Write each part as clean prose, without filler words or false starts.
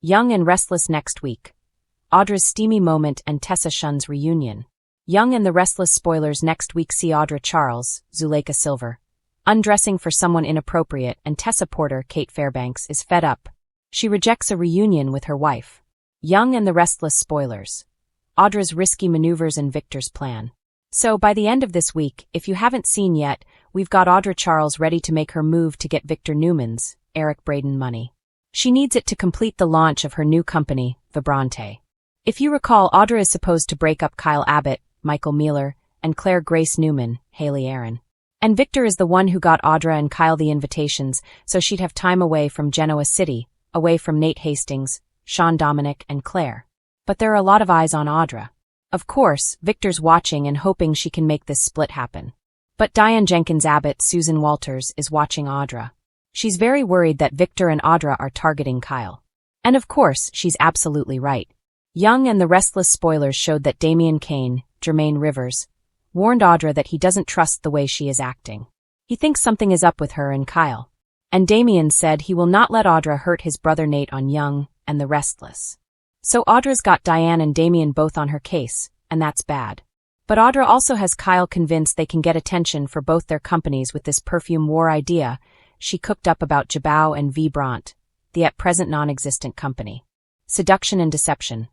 Young and Restless next week. Audra's steamy moment and Tessa Shunn's reunion. Young and the Restless spoilers next week see Audra Charles, Zuleika Silver, undressing for someone inappropriate, and Tessa Porter, Kate Fairbanks, is fed up. She rejects a reunion with her wife. Young and the Restless spoilers. Audra's risky maneuvers and Victor's plan. So by the end of this week, if you haven't seen yet, we've got Audra Charles ready to make her move to get Victor Newman's, Eric Braeden money. She needs it to complete the launch of her new company, Vibrante. If you recall, Audra is supposed to break up Kyle Abbott, Michael Mealer, and Claire Grace Newman, Haley Aaron. And Victor is the one who got Audra and Kyle the invitations, so she'd have time away from Genoa City, away from Nate Hastings, Sean Dominic, and Claire. But there are a lot of eyes on Audra. Of course, Victor's watching and hoping she can make this split happen. But Diane Jenkins Abbott, Susan Walters, is watching Audra. She's very worried that Victor and Audra are targeting Kyle. And of course, she's absolutely right. Young and the Restless spoilers showed that Damian Kane, Jermaine Rivers, warned Audra that he doesn't trust the way she is acting. He thinks something is up with her and Kyle. And Damian said he will not let Audra hurt his brother Nate on Young and the Restless. So Audra's got Diane and Damian both on her case, and that's bad. But Audra also has Kyle convinced they can get attention for both their companies with this perfume war idea she cooked up about Jabao and V. Brandt, the at present non-existent company. Seduction and deception.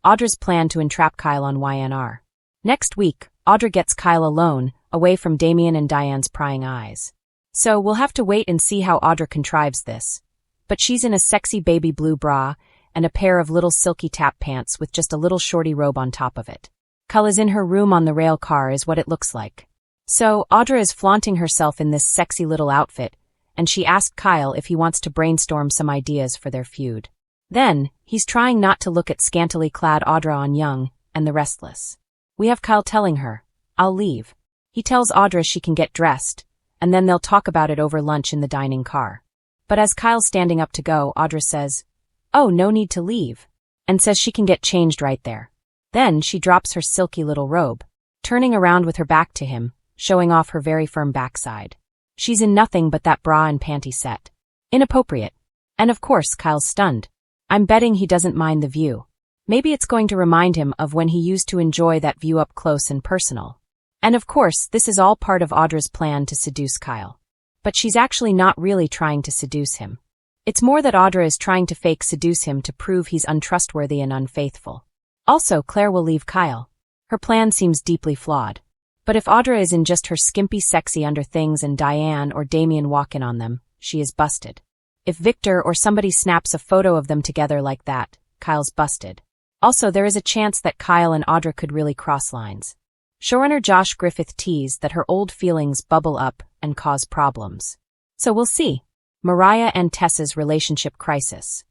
Audra's plan to entrap Kyle on YandR. Next week, Audra gets Kyle alone, away from Damian and Diane's prying eyes. So we'll have to wait and see how Audra contrives this. But she's in a sexy baby blue bra and a pair of little silky tap pants with just a little shorty robe on top of it. Kyle is in her room on the rail car is what it looks like. So Audra is flaunting herself in this sexy little outfit, and she asked Kyle if he wants to brainstorm some ideas for their feud. Then, he's trying not to look at scantily clad Audra on Young and the Restless. We have Kyle telling her, "I'll leave." He tells Audra she can get dressed, and then they'll talk about it over lunch in the dining car. But as Kyle's standing up to go, Audra says, "Oh, no need to leave," and says she can get changed right there. Then she drops her silky little robe, turning around with her back to him, showing off her very firm backside. She's in nothing but that bra and panty set. Inappropriate. And of course, Kyle's stunned. I'm betting he doesn't mind the view. Maybe it's going to remind him of when he used to enjoy that view up close and personal. And of course, this is all part of Audra's plan to seduce Kyle. But she's actually not really trying to seduce him. It's more that Audra is trying to fake seduce him to prove he's untrustworthy and unfaithful. Also, Claire will leave Kyle. Her plan seems deeply flawed. But if Audra is in just her skimpy sexy under things and Diane or Damian walk in on them, she is busted. If Victor or somebody snaps a photo of them together like that, Kyle's busted. Also, there is a chance that Kyle and Audra could really cross lines. Showrunner Josh Griffith teased that her old feelings bubble up and cause problems. So we'll see. Mariah and Tessa's relationship crisis.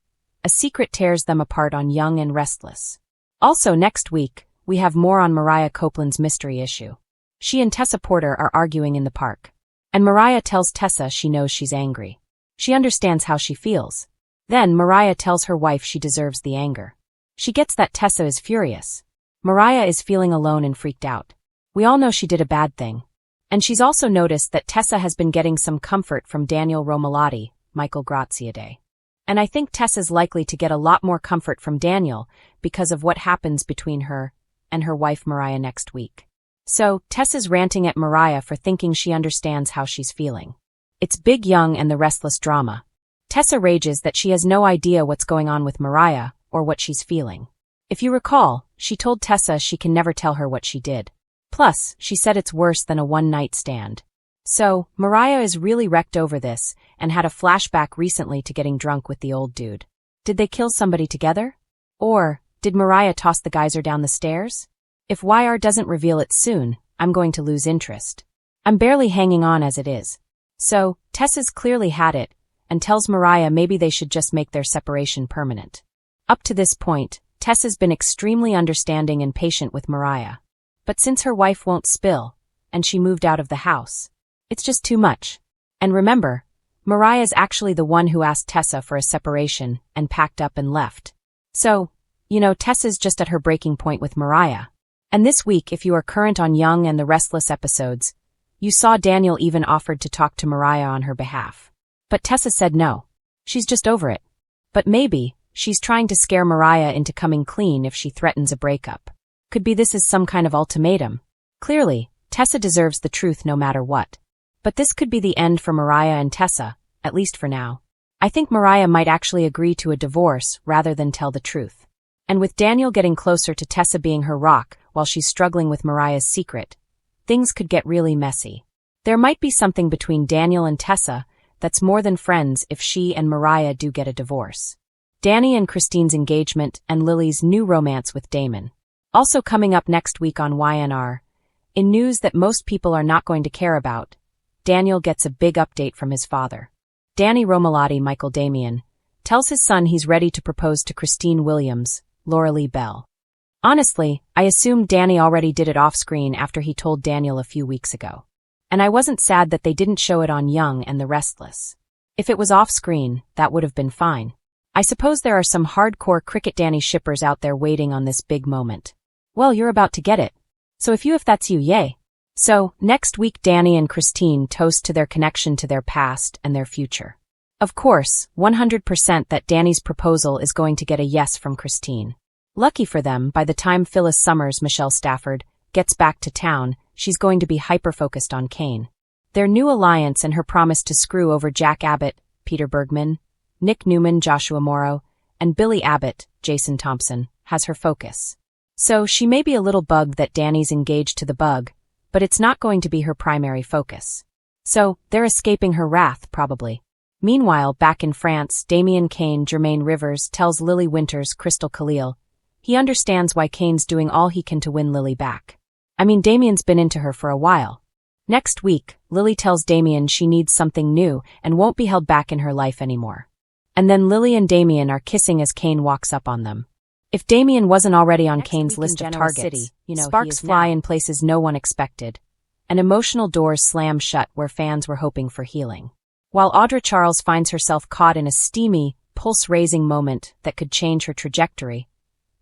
A secret tears them apart on Young and Restless. Also next week, we have more on Mariah Copeland's mystery issue. She and Tessa Porter are arguing in the park. And Mariah tells Tessa she knows she's angry. She understands how she feels. Then Mariah tells her wife she deserves the anger. She gets that Tessa is furious. Mariah is feeling alone and freaked out. We all know she did a bad thing. And she's also noticed that Tessa has been getting some comfort from Daniel Romalotti, Michael Graziadei. And I think Tessa's likely to get a lot more comfort from Daniel because of what happens between her and her wife Mariah next week. So, Tessa's ranting at Mariah for thinking she understands how she's feeling. It's big Young and the Restless drama. Tessa rages that she has no idea what's going on with Mariah or what she's feeling. If you recall, she told Tessa she can never tell her what she did. Plus, she said it's worse than a one-night stand. So, Mariah is really wrecked over this and had a flashback recently to getting drunk with the old dude. Did they kill somebody together? Or, did Mariah toss the geyser down the stairs? If YR doesn't reveal it soon, I'm going to lose interest. I'm barely hanging on as it is. So, Tessa's clearly had it, and tells Mariah maybe they should just make their separation permanent. Up to this point, Tessa's been extremely understanding and patient with Mariah. But since her wife won't spill, and she moved out of the house, it's just too much. And remember, Mariah's actually the one who asked Tessa for a separation and packed up and left. So, Tessa's just at her breaking point with Mariah. And this week, if you are current on Young and the Restless episodes, you saw Daniel even offered to talk to Mariah on her behalf. But Tessa said no. She's just over it. But maybe, She's trying to scare Mariah into coming clean if she threatens a breakup. Could be this is some kind of ultimatum. Clearly, Tessa deserves the truth no matter what. But this could be the end for Mariah and Tessa, at least for now. I think Mariah might actually agree to a divorce rather than tell the truth. And with Daniel getting closer to Tessa being her rock while she's struggling with Mariah's secret, things could get really messy. There might be something between Daniel and Tessa that's more than friends if she and Mariah do get a divorce. Danny and Christine's engagement and Lily's new romance with Damon. Also coming up next week on YandR, in news that most people are not going to care about, Daniel gets a big update from his father. Danny Romalotti, Michael Damian, tells his son he's ready to propose to Christine Williams, Laura Lee Bell. Honestly, I assumed Danny already did it off-screen after he told Daniel a few weeks ago. And I wasn't sad that they didn't show it on Young and the Restless. If it was off-screen, that would have been fine. I suppose there are some hardcore Cricket Danny shippers out there waiting on this big moment. Well, you're about to get it. So if that's you, yay. So, next week Danny and Christine toast to their connection to their past and their future. Of course, 100% that Danny's proposal is going to get a yes from Christine. Lucky for them, by the time Phyllis Summers, Michelle Stafford, gets back to town, she's going to be hyper-focused on Kane. Their new alliance and her promise to screw over Jack Abbott, Peter Bergman, Nick Newman, Joshua Morrow, and Billy Abbott, Jason Thompson, has her focus. So she may be a little bugged that Danny's engaged to the bug, but it's not going to be her primary focus. So, they're escaping her wrath, probably. Meanwhile, back in France, Damien Kane, Jermaine Rivers, tells Lily Winters, Crystal Khalil, he understands why Kane's doing all he can to win Lily back. I mean, Damien's been into her for a while. Next week, Lily tells Damien she needs something new and won't be held back in her life anymore. And then Lily and Damien are kissing as Kane walks up on them. If Damien wasn't already on Kane's list of targets, sparks fly in places no one expected, and emotional doors slam shut where fans were hoping for healing. While Audra Charles finds herself caught in a steamy, pulse-raising moment that could change her trajectory,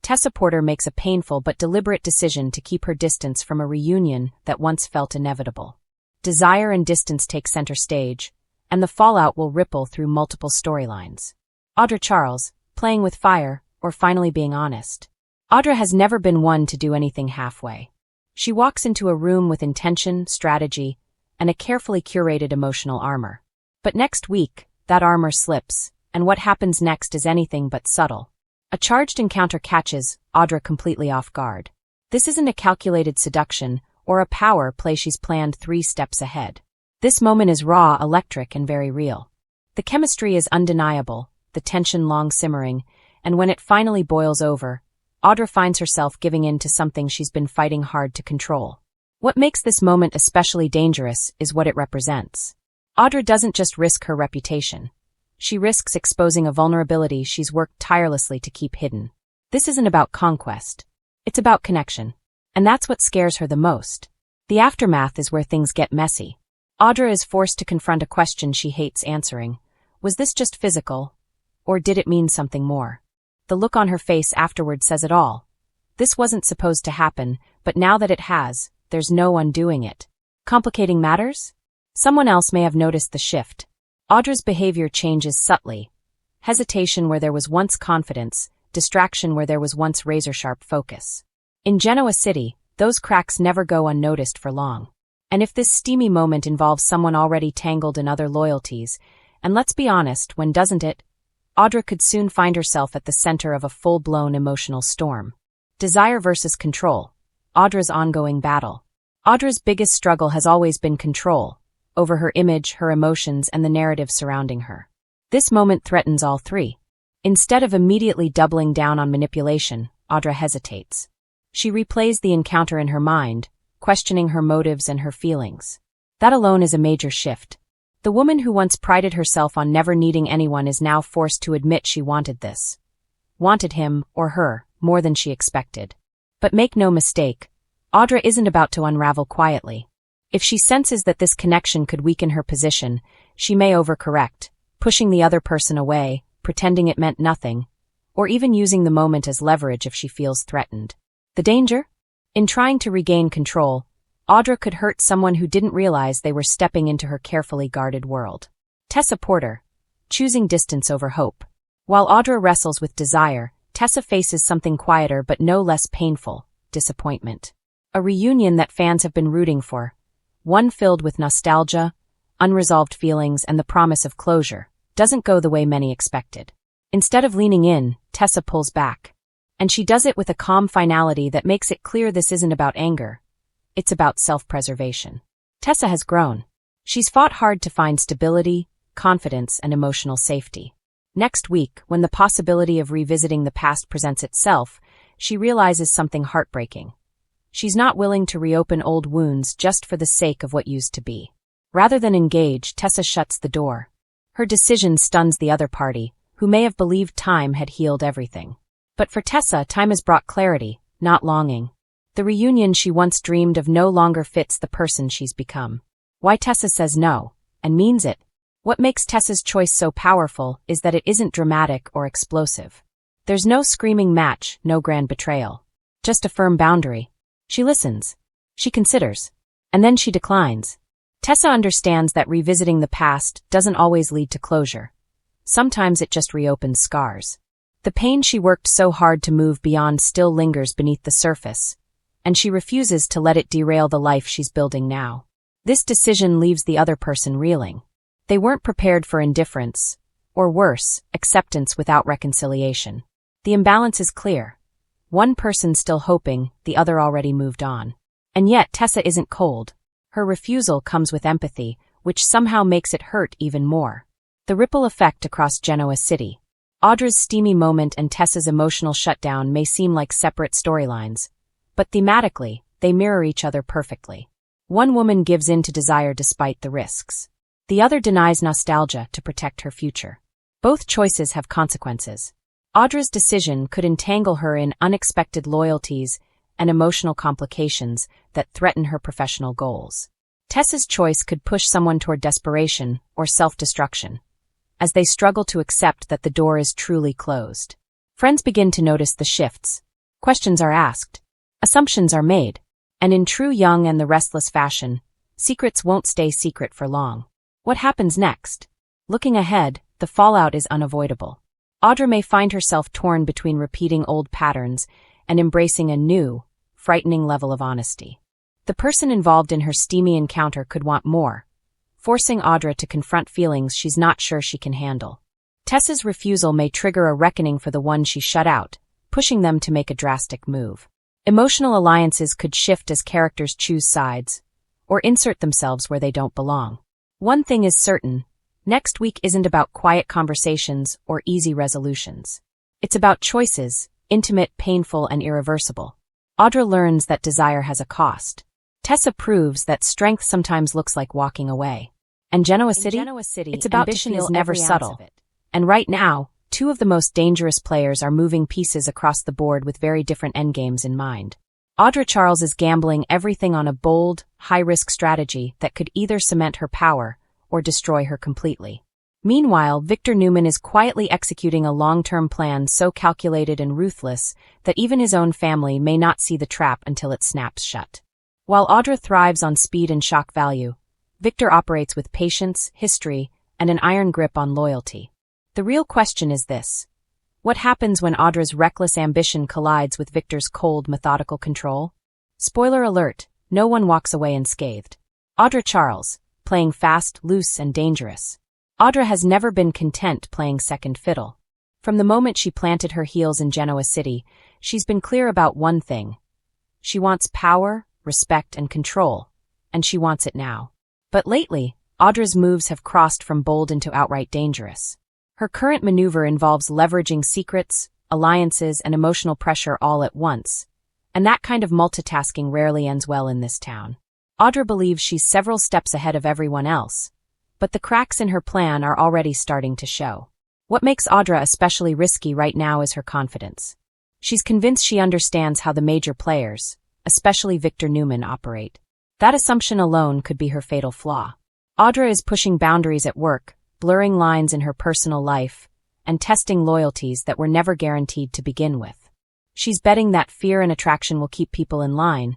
Tessa Porter makes a painful but deliberate decision to keep her distance from a reunion that once felt inevitable. Desire and distance take center stage, and the fallout will ripple through multiple storylines. Audra Charles, playing with fire, or finally being honest. Audra has never been one to do anything halfway. She walks into a room with intention, strategy, and a carefully curated emotional armor. But next week, that armor slips, and what happens next is anything but subtle. A charged encounter catches Audra completely off guard. This isn't a calculated seduction or a power play she's planned 3 steps ahead. This moment is raw, electric, and very real. The chemistry is undeniable, the tension long simmering, and when it finally boils over, Audra finds herself giving in to something she's been fighting hard to control. What makes this moment especially dangerous is what it represents. Audra doesn't just risk her reputation. She risks exposing a vulnerability she's worked tirelessly to keep hidden. This isn't about conquest. It's about connection. And that's what scares her the most. The aftermath is where things get messy. Audra is forced to confront a question she hates answering. Was this just physical? Or did it mean something more? The look on her face afterward says it all. This wasn't supposed to happen, but now that it has, there's no undoing it. Complicating matters? Someone else may have noticed the shift. Audra's behavior changes subtly. Hesitation where there was once confidence, distraction where there was once razor-sharp focus. In Genoa City, those cracks never go unnoticed for long. And if this steamy moment involves someone already tangled in other loyalties, and let's be honest, when doesn't it? Audra could soon find herself at the center of a full-blown emotional storm. Desire versus control. Audra's ongoing battle. Audra's biggest struggle has always been control, over her image, her emotions, and the narrative surrounding her. This moment threatens all 3. Instead of immediately doubling down on manipulation, Audra hesitates. She replays the encounter in her mind, questioning her motives and her feelings. That alone is a major shift. The woman who once prided herself on never needing anyone is now forced to admit she wanted this. Wanted him, or her, more than she expected. But make no mistake, Audra isn't about to unravel quietly. If she senses that this connection could weaken her position, she may overcorrect, pushing the other person away, pretending it meant nothing, or even using the moment as leverage if she feels threatened. The danger? In trying to regain control, Audra could hurt someone who didn't realize they were stepping into her carefully guarded world. Tessa Porter, choosing distance over hope. While Audra wrestles with desire, Tessa faces something quieter but no less painful: disappointment. A reunion that fans have been rooting for, one filled with nostalgia, unresolved feelings, and the promise of closure, doesn't go the way many expected. Instead of leaning in, Tessa pulls back. And she does it with a calm finality that makes it clear this isn't about anger. It's about self-preservation. Tessa has grown. She's fought hard to find stability, confidence, and emotional safety. Next week, when the possibility of revisiting the past presents itself, she realizes something heartbreaking. She's not willing to reopen old wounds just for the sake of what used to be. Rather than engage, Tessa shuts the door. Her decision stuns the other party, who may have believed time had healed everything. But for Tessa, time has brought clarity, not longing. The reunion she once dreamed of no longer fits the person she's become. Why Tessa says no, and means it. What makes Tessa's choice so powerful is that it isn't dramatic or explosive. There's no screaming match, no grand betrayal. Just a firm boundary. She listens. She considers. And then she declines. Tessa understands that revisiting the past doesn't always lead to closure. Sometimes it just reopens scars. The pain she worked so hard to move beyond still lingers beneath the surface, and she refuses to let it derail the life she's building now. This decision leaves the other person reeling. They weren't prepared for indifference, or worse, acceptance without reconciliation. The imbalance is clear. One person still hoping, the other already moved on. And yet Tessa isn't cold. Her refusal comes with empathy, which somehow makes it hurt even more. The ripple effect across Genoa City. Audra's steamy moment and Tessa's emotional shutdown may seem like separate storylines, but thematically, they mirror each other perfectly. One woman gives in to desire despite the risks. The other denies nostalgia to protect her future. Both choices have consequences. Audra's decision could entangle her in unexpected loyalties and emotional complications that threaten her professional goals. Tessa's choice could push someone toward desperation or self-destruction, as they struggle to accept that the door is truly closed. Friends begin to notice the shifts. Questions are asked. Assumptions are made. And in true Young and the Restless fashion, secrets won't stay secret for long. What happens next? Looking ahead, the fallout is unavoidable. Audra may find herself torn between repeating old patterns and embracing a new, frightening level of honesty. The person involved in her steamy encounter could want more, forcing Audra to confront feelings she's not sure she can handle. Tessa's refusal may trigger a reckoning for the one she shut out, pushing them to make a drastic move. Emotional alliances could shift as characters choose sides, or insert themselves where they don't belong. One thing is certain: next week isn't about quiet conversations or easy resolutions. It's about choices, intimate, painful, and irreversible. Audra learns that desire has a cost. Tessa proves that strength sometimes looks like walking away. And Genoa City, it's about ambition is never subtle. And right now, two of the most dangerous players are moving pieces across the board with very different endgames in mind. Audra Charles is gambling everything on a bold, high-risk strategy that could either cement her power or destroy her completely. Meanwhile, Victor Newman is quietly executing a long-term plan so calculated and ruthless that even his own family may not see the trap until it snaps shut. While Audra thrives on speed and shock value, Victor operates with patience, history, and an iron grip on loyalty. The real question is this: what happens when Audra's reckless ambition collides with Victor's cold, methodical control? Spoiler alert, no one walks away unscathed. Audra Charles, playing fast, loose, and dangerous. Audra has never been content playing second fiddle. From the moment she planted her heels in Genoa City, she's been clear about one thing. She wants power, respect, and control, and she wants it now. But lately, Audra's moves have crossed from bold into outright dangerous. Her current maneuver involves leveraging secrets, alliances, and emotional pressure all at once, and that kind of multitasking rarely ends well in this town. Audra believes she's several steps ahead of everyone else, but the cracks in her plan are already starting to show. What makes Audra especially risky right now is her confidence. She's convinced she understands how the major players, especially Victor Newman, operate. That assumption alone could be her fatal flaw. Audra is pushing boundaries at work, blurring lines in her personal life, and testing loyalties that were never guaranteed to begin with. She's betting that fear and attraction will keep people in line,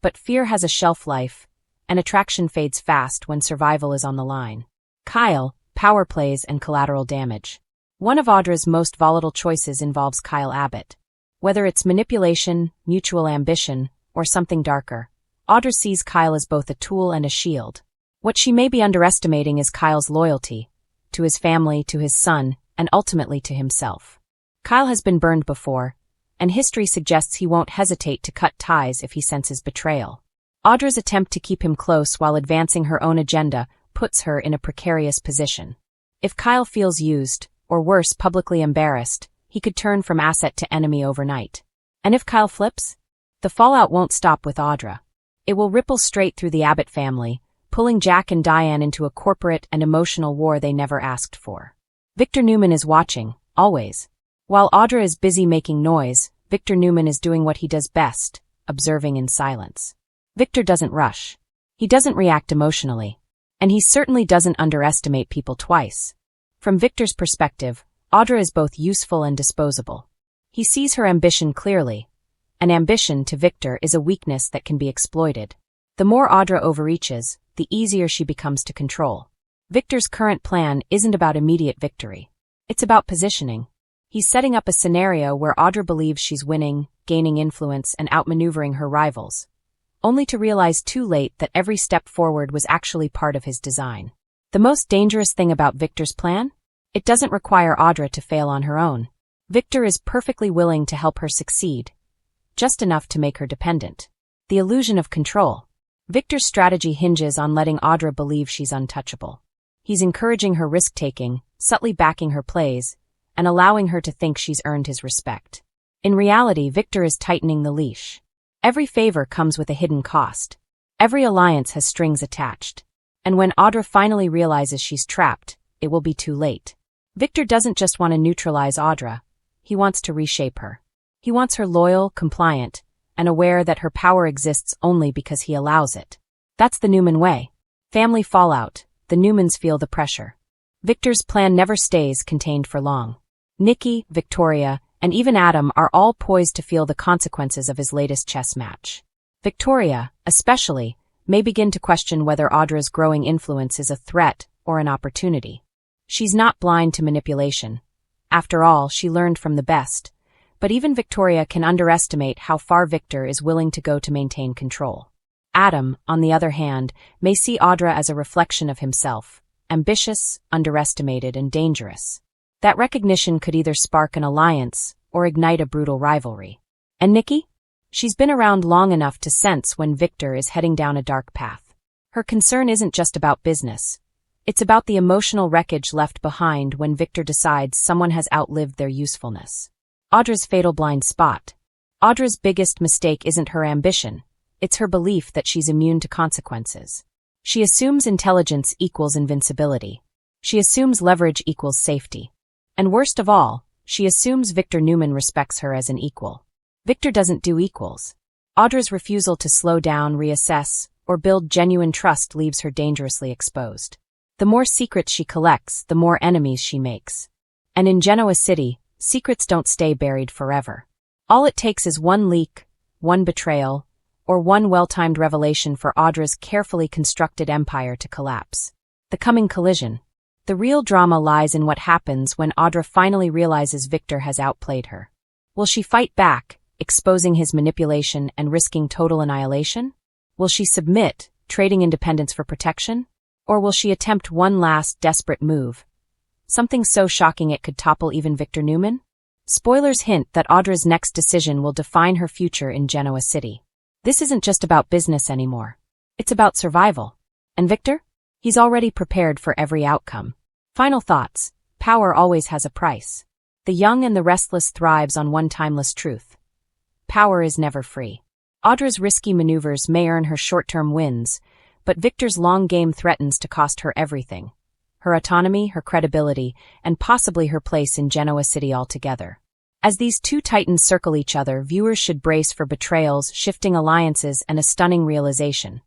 but fear has a shelf life, and attraction fades fast when survival is on the line. Kyle, power plays and collateral damage. One of Audra's most volatile choices involves Kyle Abbott. Whether it's manipulation, mutual ambition, or something darker, Audra sees Kyle as both a tool and a shield. What she may be underestimating is Kyle's loyalty, to his family, to his son, and ultimately to himself. Kyle has been burned before, and history suggests he won't hesitate to cut ties if he senses betrayal. Audra's attempt to keep him close while advancing her own agenda puts her in a precarious position. If Kyle feels used, or worse, publicly embarrassed, he could turn from asset to enemy overnight. And if Kyle flips? The fallout won't stop with Audra. It will ripple straight through the Abbott family, pulling Jack and Diane into a corporate and emotional war they never asked for. Victor Newman is watching, always. While Audra is busy making noise, Victor Newman is doing what he does best, observing in silence. Victor doesn't rush. He doesn't react emotionally. And he certainly doesn't underestimate people twice. From Victor's perspective, Audra is both useful and disposable. He sees her ambition clearly. An ambition, to Victor, is a weakness that can be exploited. The more Audra overreaches, the easier she becomes to control. Victor's current plan isn't about immediate victory. It's about positioning. He's setting up a scenario where Audra believes she's winning, gaining influence, and outmaneuvering her rivals, only to realize too late that every step forward was actually part of his design. The most dangerous thing about Victor's plan? It doesn't require Audra to fail on her own. Victor is perfectly willing to help her succeed, just enough to make her dependent. The illusion of control. Victor's strategy hinges on letting Audra believe she's untouchable. He's encouraging her risk-taking, subtly backing her plays, and allowing her to think she's earned his respect. In reality, Victor is tightening the leash. Every favor comes with a hidden cost. Every alliance has strings attached. And when Audra finally realizes she's trapped, it will be too late. Victor doesn't just want to neutralize Audra. He wants to reshape her. He wants her loyal, compliant, and aware that her power exists only because he allows it. That's the Newman way. Family fallout. The Newmans feel the pressure. Victor's plan never stays contained for long. Nikki, Victoria, and even Adam are all poised to feel the consequences of his latest chess match. Victoria, especially, may begin to question whether Audra's growing influence is a threat or an opportunity. She's not blind to manipulation. After all, she learned from the best. But even Victoria can underestimate how far Victor is willing to go to maintain control. Adam, on the other hand, may see Audra as a reflection of himself, ambitious, underestimated, and dangerous. That recognition could either spark an alliance or ignite a brutal rivalry. And Nikki? She's been around long enough to sense when Victor is heading down a dark path. Her concern isn't just about business. It's about the emotional wreckage left behind when Victor decides someone has outlived their usefulness. Audra's fatal blind spot. Audra's biggest mistake isn't her ambition. It's her belief that she's immune to consequences. She assumes intelligence equals invincibility. She assumes leverage equals safety. And worst of all, she assumes Victor Newman respects her as an equal. Victor doesn't do equals. Audra's refusal to slow down, reassess, or build genuine trust leaves her dangerously exposed. The more secrets she collects, the more enemies she makes. And in Genoa City, secrets don't stay buried forever. All it takes is one leak, one betrayal, or one well-timed revelation for Audra's carefully constructed empire to collapse. The coming collision. The real drama lies in what happens when Audra finally realizes Victor has outplayed her. Will she fight back, exposing his manipulation and risking total annihilation? Will she submit, trading independence for protection? Or will she attempt one last desperate move? Something so shocking it could topple even Victor Newman? Spoilers hint that Audra's next decision will define her future in Genoa City. This isn't just about business anymore. It's about survival. And Victor? He's already prepared for every outcome. Final thoughts. Power always has a price. The young and the restless thrives on one timeless truth. Power is never free. Audra's risky maneuvers may earn her short-term wins, but Victor's long game threatens to cost her everything. Her autonomy, her credibility, and possibly her place in Genoa City altogether. As these two titans circle each other, viewers should brace for betrayals, shifting alliances, and a stunning realization.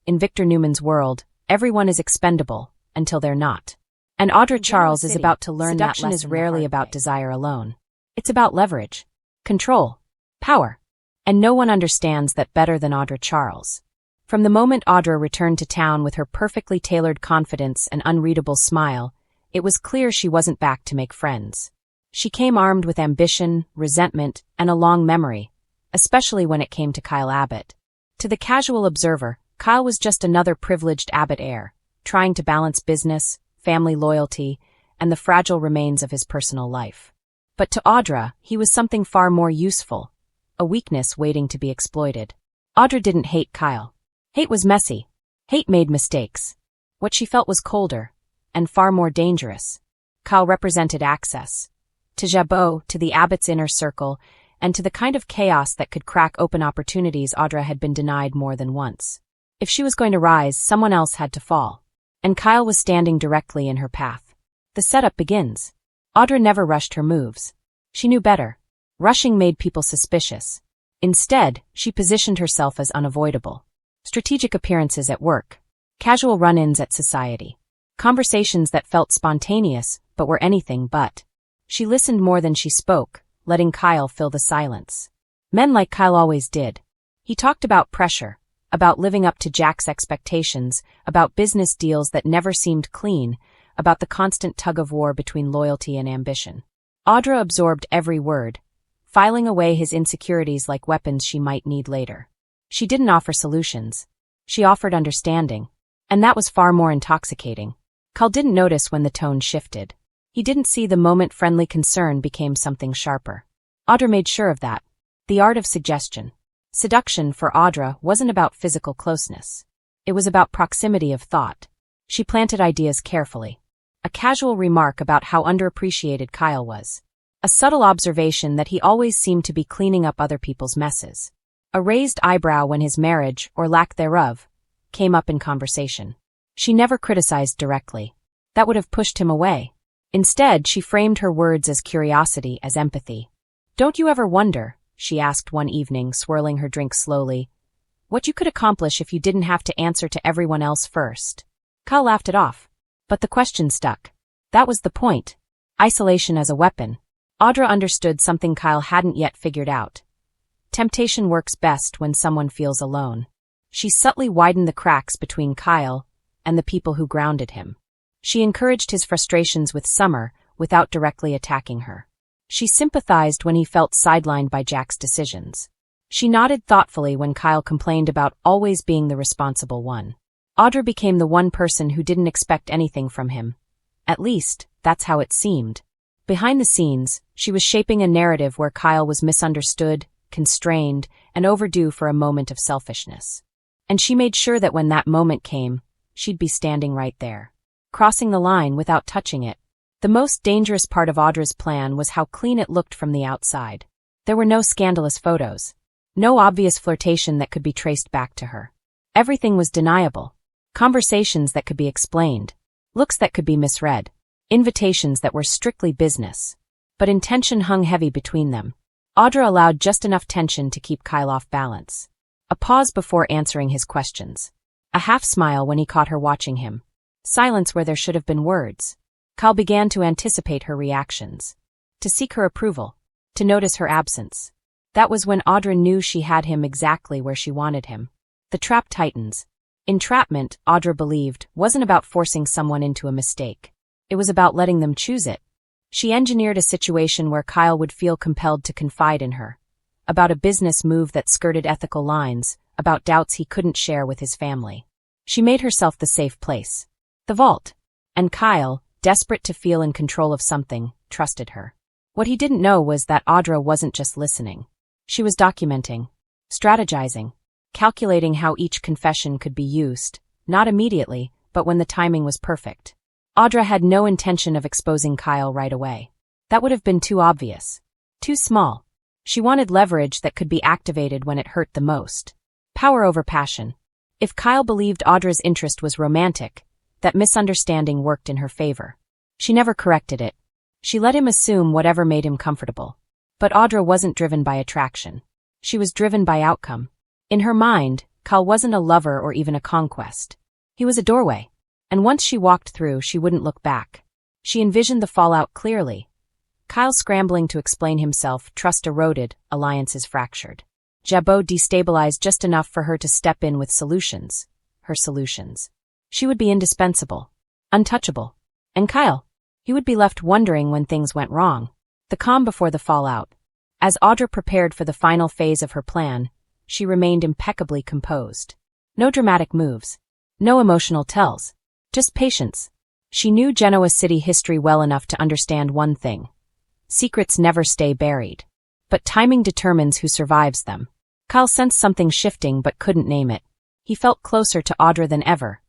In Victor Newman's world, everyone is expendable, until they're not. And Audra Charles is about to learn that lesson is rarely about desire alone. It's about leverage, control, power. And no one understands that better than Audra Charles. From the moment Audra returned to town with her perfectly tailored confidence and unreadable smile, It was clear she wasn't back to make friends. She came armed with ambition, resentment, and a long memory, especially when it came to Kyle Abbott. To the casual observer, Kyle was just another privileged Abbott heir, trying to balance business, family loyalty, and the fragile remains of his personal life. But to Audra, he was something far more useful, a weakness waiting to be exploited. Audra didn't hate Kyle. Hate was messy. Hate made mistakes. What she felt was colder, and far more dangerous. Kyle represented access. To Jabot, to the Abbott's inner circle, and to the kind of chaos that could crack open opportunities Audra had been denied more than once. If she was going to rise, someone else had to fall. And Kyle was standing directly in her path. The setup begins. Audra never rushed her moves. She knew better. Rushing made people suspicious. Instead, she positioned herself as unavoidable. Strategic appearances at work. Casual run-ins at society. Conversations that felt spontaneous, but were anything but. She listened more than she spoke, letting Kyle fill the silence. Men like Kyle always did. He talked about pressure, about living up to Jack's expectations, about business deals that never seemed clean, about the constant tug-of-war between loyalty and ambition. Audra absorbed every word, filing away his insecurities like weapons she might need later. She didn't offer solutions. She offered understanding. And that was far more intoxicating. Kyle didn't notice when the tone shifted. He didn't see the moment friendly concern became something sharper. Audra made sure of that. The art of suggestion. Seduction for Audra wasn't about physical closeness. It was about proximity of thought. She planted ideas carefully. A casual remark about how underappreciated Kyle was. A subtle observation that he always seemed to be cleaning up other people's messes. A raised eyebrow when his marriage, or lack thereof, came up in conversation. She never criticized directly. That would have pushed him away. Instead, she framed her words as curiosity, as empathy. "Don't you ever wonder," she asked one evening, swirling her drink slowly, "what you could accomplish if you didn't have to answer to everyone else first?" Kyle laughed it off. But the question stuck. That was the point. Isolation as a weapon. Audra understood something Kyle hadn't yet figured out. Temptation works best when someone feels alone. She subtly widened the cracks between Kyle and the people who grounded him. She encouraged his frustrations with Summer without directly attacking her. She sympathized when he felt sidelined by Jack's decisions. She nodded thoughtfully when Kyle complained about always being the responsible one. Audra became the one person who didn't expect anything from him. At least, that's how it seemed. Behind the scenes, she was shaping a narrative where Kyle was misunderstood, constrained, and overdue for a moment of selfishness. And she made sure that when that moment came, she'd be standing right there. Crossing the line without touching it. The most dangerous part of Audra's plan was how clean it looked from the outside. There were no scandalous photos. No obvious flirtation that could be traced back to her. Everything was deniable. Conversations that could be explained. Looks that could be misread. Invitations that were strictly business. But intention hung heavy between them. Audra allowed just enough tension to keep Kyle off balance. A pause before answering his questions. A half smile when he caught her watching him. Silence where there should have been words. Kyle began to anticipate her reactions. To seek her approval. To notice her absence. That was when Audra knew she had him exactly where she wanted him. The trap tightens. Entrapment, Audra believed, wasn't about forcing someone into a mistake. It was about letting them choose it. She engineered a situation where Kyle would feel compelled to confide in her. About a business move that skirted ethical lines, about doubts he couldn't share with his family. She made herself the safe place. The vault. And Kyle, desperate to feel in control of something, trusted her. What he didn't know was that Audra wasn't just listening. She was documenting, strategizing, calculating how each confession could be used, not immediately, but when the timing was perfect. Audra had no intention of exposing Kyle right away. That would have been too obvious. Too small. She wanted leverage that could be activated when it hurt the most. Power over passion. If Kyle believed Audra's interest was romantic, that misunderstanding worked in her favor. She never corrected it. She let him assume whatever made him comfortable. But Audra wasn't driven by attraction. She was driven by outcome. In her mind, Kyle wasn't a lover or even a conquest. He was a doorway. And once she walked through, she wouldn't look back. She envisioned the fallout clearly. Kyle scrambling to explain himself, trust eroded, alliances fractured. Jabot destabilized just enough for her to step in with solutions. Her solutions. She would be indispensable. Untouchable. And Kyle? He would be left wondering when things went wrong. The calm before the fallout. As Audra prepared for the final phase of her plan, she remained impeccably composed. No dramatic moves. No emotional tells. Just patience. She knew Genoa City history well enough to understand one thing. Secrets never stay buried. But timing determines who survives them. Kyle sensed something shifting but couldn't name it. He felt closer to Audra than ever,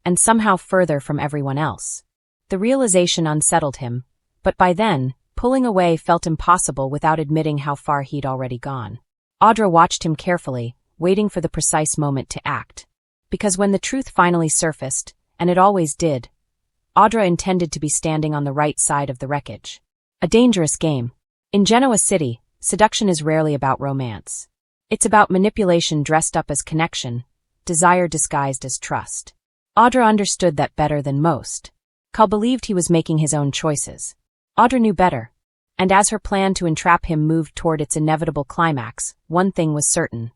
and somehow further from everyone else. The realization unsettled him, but by then, pulling away felt impossible without admitting how far he'd already gone. Audra watched him carefully, waiting for the precise moment to act. Because when the truth finally surfaced, and it always did, Audra intended to be standing on the right side of the wreckage. A dangerous game. In Genoa City, seduction is rarely about romance. It's about manipulation dressed up as connection, desire disguised as trust. Audra understood that better than most. Kyle believed he was making his own choices. Audra knew better. And as her plan to entrap him moved toward its inevitable climax, one thing was certain.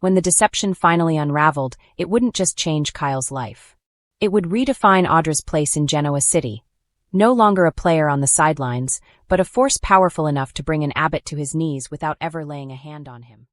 When the deception finally unraveled, it wouldn't just change Kyle's life. It would redefine Audra's place in Genoa City. No longer a player on the sidelines, but a force powerful enough to bring an abbot to his knees without ever laying a hand on him.